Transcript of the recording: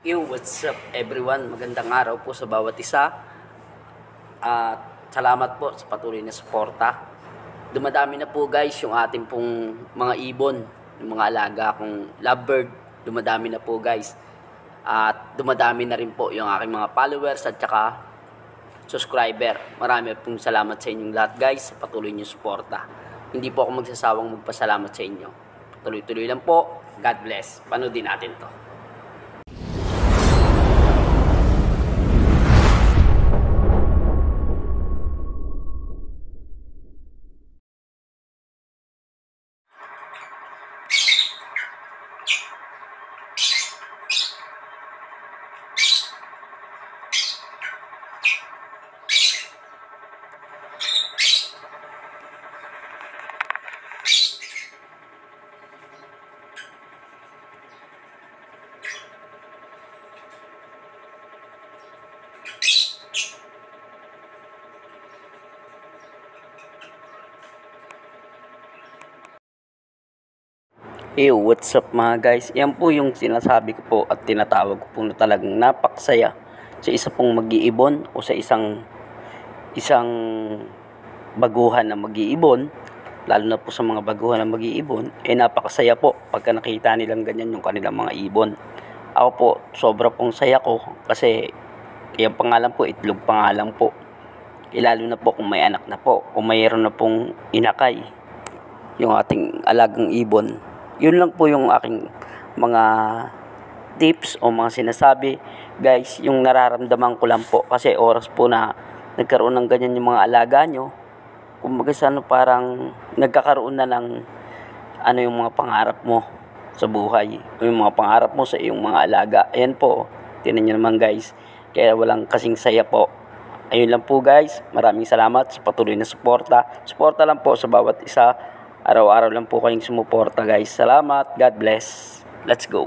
Yo, what's up everyone? Magandang araw po sa bawat isa. At salamat po sa patuloy na suporta. Dumadami na po guys yung ating pong mga ibon, yung mga alaga kong lovebird. Dumadami na po guys. At dumadami na rin po yung aking mga followers at saka subscriber. Marami pong salamat sa inyong lahat guys sa patuloy niyo suporta. Hindi po ako magsasawang magpasalamat sa inyo. Tuloy-tuloy lang po. God bless. Panoodin natin to. Hey, what's up mga guys? Yan po yung sinasabi ko po at tinatawag ko po na talagang napaksaya sa isa pong mag-iibon o sa isang baguhan na mag-iibon, lalo na po sa mga baguhan na mag-iibon, napakasaya po pagka nakita nilang ganyan yung kanilang mga ibon. Ako po, sobra pong saya ko kasi yung pangalan po, itlog pangalan po. Lalo na po kung may anak na po o mayroon na pong inakay yung ating alagang ibon. Yun lang po yung aking mga tips o mga sinasabi guys, yung nararamdaman ko lang po kasi oras po na nagkaroon ng ganyan yung mga alaga nyo, kumbaga parang nagkakaroon na ng yung mga pangarap mo sa buhay, yung mga pangarap mo sa iyong mga alaga. Ayan po, tinan nyo naman guys, kaya walang kasing saya po. Ayun lang po guys, maraming salamat sa patuloy na suporta lang po sa bawat isa. Araw-araw lang po kayong sumuporta guys. Salamat. God bless. Let's go.